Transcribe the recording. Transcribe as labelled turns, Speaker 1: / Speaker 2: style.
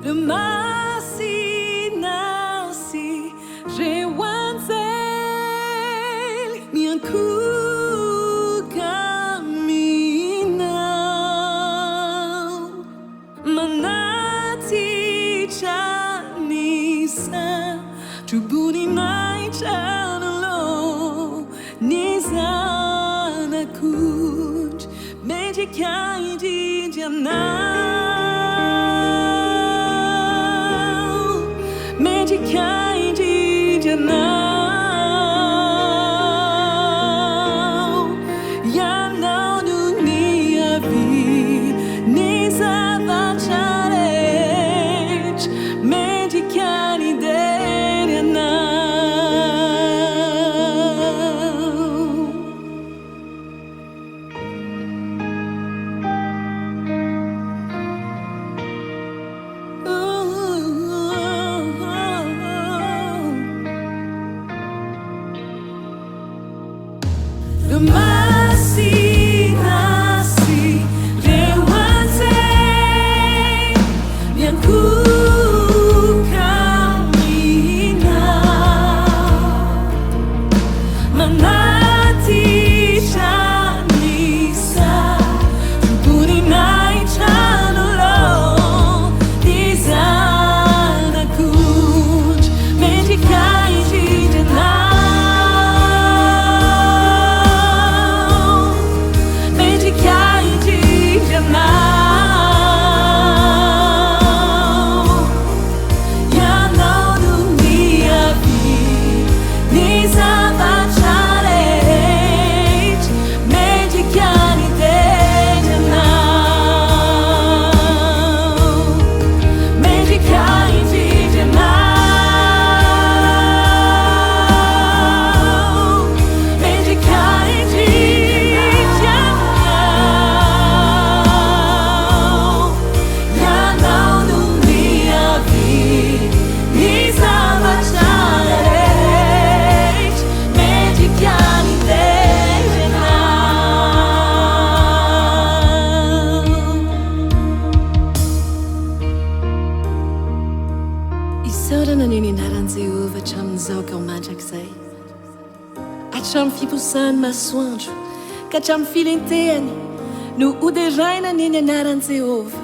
Speaker 1: Reo Masina sy Reo anjely Miankohoka Aminao Manatitra ny satro-boninahitra anoloan'ny Zanak'Ondry MENDRIKA INDRINDRA IANAO MENDRIKA INDRINDRA IANAO no nihavian'ny zavatra rehetra MENDRIKA INDRINDRA Reo Masina sy Reo anjely Miankohoka Aminao Manatitra ny satro-boninahitra anoloan'ny Zanak'Ondry MENDRIKA INDRINDRA MENDRIKA INDRINDRA IANAO no nihavian'ny zavatra rehetra MENDRIKA INDRINDRA MENDRIKA INDRINDRA MENDRIKA INDRINDRA IANAO no nihavian'ny zavatra rehetra MENDRIKA INDRINDRA Isaorana ny anaran'i Jehovah hatramin'izao ka ho mandrakizay hatramin'ny fiposahany masoandro ka hatramin'ny filentehany no hoderaina ny anaran'i Jehovah